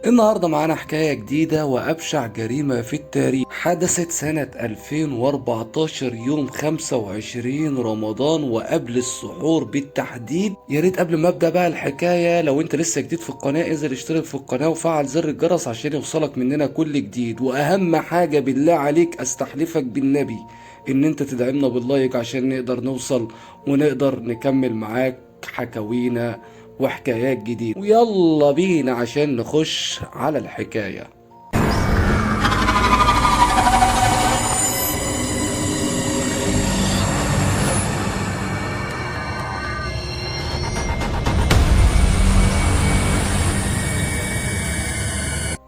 النهاردة معانا حكاية جديدة وأبشع جريمة في التاريخ. حدثت سنة 2014 يوم 25 رمضان وقبل السحور بالتحديد. يا ريت قبل ما أبدأ بقى الحكاية، لو أنت لسه جديد في القناة انزل اشترك في القناة وفعل زر الجرس عشان يوصلك مننا كل جديد. وأهم حاجة بالله عليك أستحلفك بالنبي إن أنت تدعمنا باللايك عشان نقدر نوصل ونقدر نكمل معاك حكاوينا وحكايات جديدة. ويلا بينا عشان نخش على الحكاية.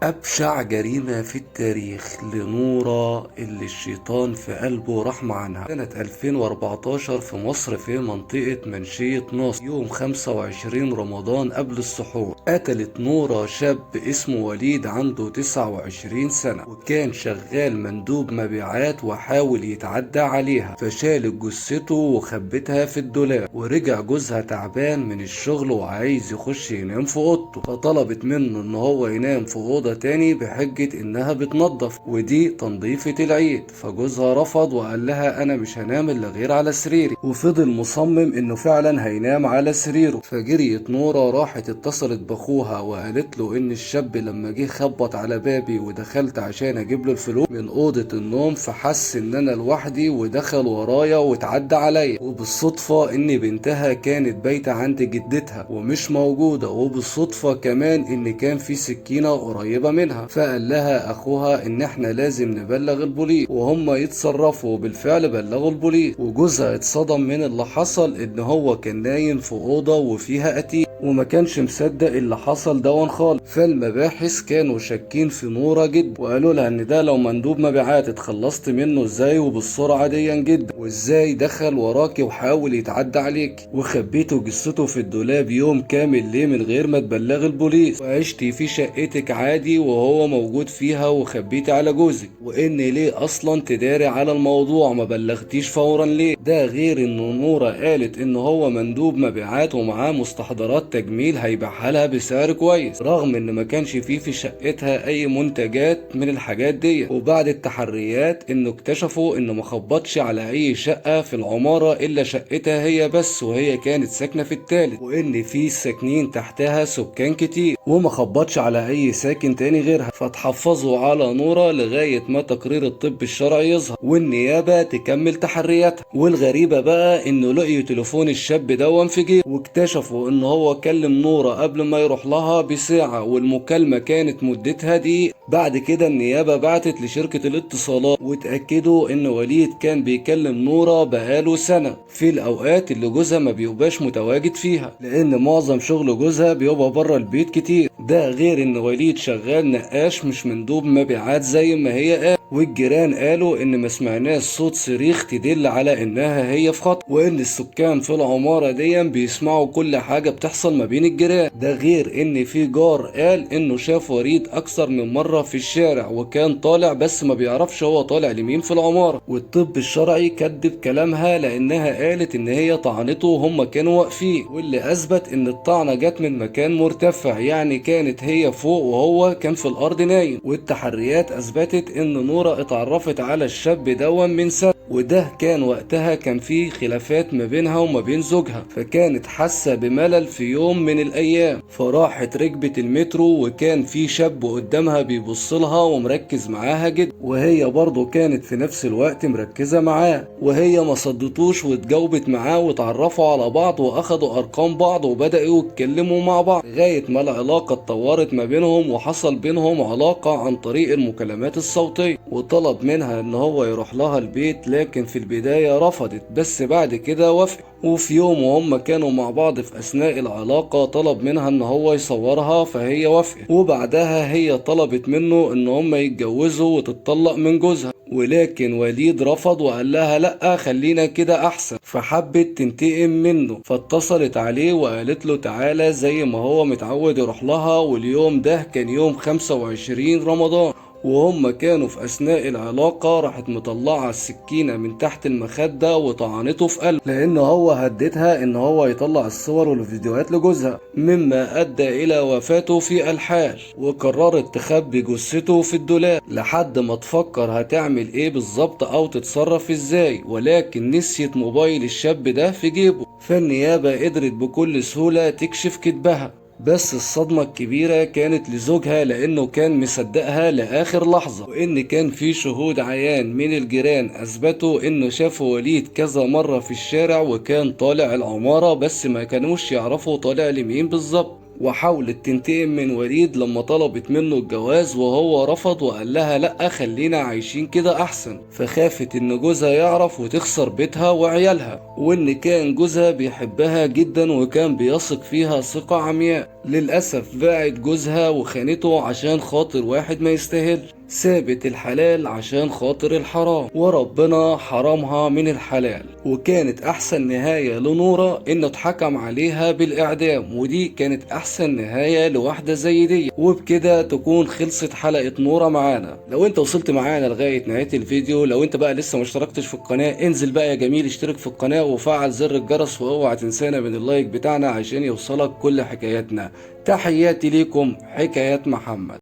أبشع جريمة في التاريخ لنورة اللي الشيطان في قلبه رحمة عنها. سنة 2014 في مصر في منطقة منشية ناصر يوم 25 رمضان قبل السحور قتلت نورة شاب اسمه وليد عنده 29 سنة، وكان شغال مندوب مبيعات وحاول يتعدى عليها، فشالت جثته وخبتها في الدولاب. ورجع جوزها تعبان من الشغل وعايز يخش ينام في اوضته، فطلبت منه ان هو ينام في اوضه تاني بحجة انها بتنظف ودي تنظيفة العيد. فجوزها رفض وقال لها انا مش هنام الا غير على سريري، وفضل مصمم انه فعلا هينام على سريره. فجريت نورة راحت اتصلت باخوها وقالت له ان الشاب لما جه خبط على بابي ودخلت عشان اجيب له الفلوس من اوضة النوم، فحس ان انا لوحدي ودخل ورايا واتعدى عليا. وبالصدفة ان بنتها كانت بايتة عند جدتها ومش موجودة، وبالصدفة كمان ان كان في سكينة قريبة منها. فقال لها اخوها ان احنا لازم نبلغ البوليس وهم يتصرفوا. وبالفعل بلغوا البوليس، وجوزها اتصدم من اللي حصل ان هو كان نايم في اوضة وفيها قتيل وما كانش مصدق اللي حصل دون خالص. فالمباحث كانوا شاكين في نورة جدا، وقالوا لها ان ده لو مندوب مبيعات اتخلصت منه ازاي وبالسرعة دي جدا، وازاي دخل وراكي وحاول يتعدى عليك وخبيته جثته في الدولاب يوم كامل ليه من غير ما تبلغ البوليس، وعشتي في شقتك عادي وهو موجود فيها وخبيتي على جوزك، وان ليه اصلا تداري على الموضوع ما بلغتيش فورا ليه؟ ده غير ان نورة قالت ان هو مندوب مبيعات ومعاه مستحضرات تجميل هيبيعها لها بسعر كويس، رغم ان ما كانش فيه في شقتها اي منتجات من الحاجات دي. وبعد التحريات انه اكتشفوا انه ما خبطش على اي شقة في العمارة الا شقتها هي بس، وهي كانت ساكنة في التالت، وان في ساكنين تحتها سكان كتير، وما خبطش على اي ساكن تاني غيرها. فتحفظوا على نورة لغاية ما تقرير الطب الشرعي يظهر والنيابة تكمل تحرياتها. والغريبة بقى انه لقيوا تليفون الشاب دون في جيبه، واكتشفوا ان هو كلم نورة قبل ما يروح لها بساعة، والمكالمة كانت مدتها دقيقة. بعد كده النيابة بعتت لشركة الاتصالات واتأكدوا ان وليد كان بيكلم نورة بقاله سنة في الاوقات اللي جوزها ما بيبقاش متواجد فيها، لان معظم شغل جوزها بيبقى بره البيت كتير. ده غير ان وليد شغال نقاش مش مندوب مبيعات زي ما هي قال. والجيران قالوا ان ما سمعناش صوت صريخ تدل على انها هي في خطر، وان السكان في العمارة دي بيسمعوا كل حاجة بتحصل ما بين الجيران. ده غير ان في جار قال انه شاف وليد اكثر من مرة في الشارع وكان طالع بس ما بيعرفش هو طالع لمين في العمارة. والطب الشرعي كذب كلامها لانها قالت ان هي طعنته وهم كانوا واقفين، واللي اثبت ان الطعنة جت من مكان مرتفع، يعني كانت هي فوق وهو كان في الارض نايم. والتحريات اثبتت ان نورة اتعرفت على الشاب دون من سنة، وده كان وقتها كان في خلافات ما بينها وما بين زوجها، فكانت حاسة بملل في يوم من الايام، فراحت ركبت المترو وكان في شاب قدامها بيبص لها ومركز معاها جدا، وهي برضه كانت في نفس الوقت مركزة معاه، وهي ما صدتوش واتجاوبت معاه واتعرفوا على بعض واخدوا ارقام بعض وبدأوا يتكلموا مع بعض لغاية ما العلاقة اتطورت ما بينهم وحصل بينهم علاقة عن طريق المكالمات الصوتية. وطلب منها ان هو يروح لها البيت، لكن في البداية رفضت بس بعد كده وافقت. وفي يوم وهم كانوا مع بعض في اثناء العلاقة طلب منها ان هو يصورها فهي وافقت، وبعدها هي طلبت منه ان هم يتجوزوا وتتطلق من جوزها، ولكن وليد رفض وقال لها لا خلينا كده احسن. فحبت تنتقم منه فاتصلت عليه وقالت له تعالى زي ما هو متعود يروح لها. واليوم ده كان يوم 25 رمضان، وهم كانوا في أثناء العلاقة راحت مطلعة السكينة من تحت المخدة وطعنته في قلبه، لأن هو هددها إن هو يطلع الصور والفيديوهات لجوزها، مما أدى إلى وفاته في الحال. وقررت تخبي جثته في الدولاب لحد ما تفكر هتعمل إيه بالظبط أو تتصرف إزاي، ولكن نسيت موبايل الشاب ده في جيبه، فالنيابة قدرت بكل سهولة تكشف كذبها. بس الصدمة الكبيرة كانت لزوجها، لأنه كان مصدقها لآخر لحظة، وإن كان في شهود عيان من الجيران أثبتوا إنه شافوا وليد كذا مرة في الشارع وكان طالع العمارة، بس ما كانوش يعرفوا طالع لمين بالظبط. وحاولت تنتقم من وليد لما طلبت منه الجواز وهو رفض وقال لها لأ خلينا عايشين كده أحسن، فخافت إن جوزها يعرف وتخسر بيتها وعيالها، وإن كان جوزها بيحبها جدا وكان بيثق فيها ثقة عمياء. للأسف باعت جوزها وخانته عشان خاطر واحد ما يستاهل، سابت الحلال عشان خاطر الحرام، وربنا حرمها من الحلال. وكانت احسن نهاية لنورة انه اتحكم عليها بالاعدام، ودي كانت احسن نهاية لواحدة زي دي. وبكده تكون خلصت حلقة نورة معانا. لو انت وصلت معانا لغاية نهاية الفيديو، لو انت بقى لسه مشتركتش في القناة انزل بقى يا جميل اشترك في القناة وفعل زر الجرس، واوعى تنسانا من اللايك بتاعنا عشان يوصلك كل حكاياتنا. تحياتي ليكم، حكايات محمد.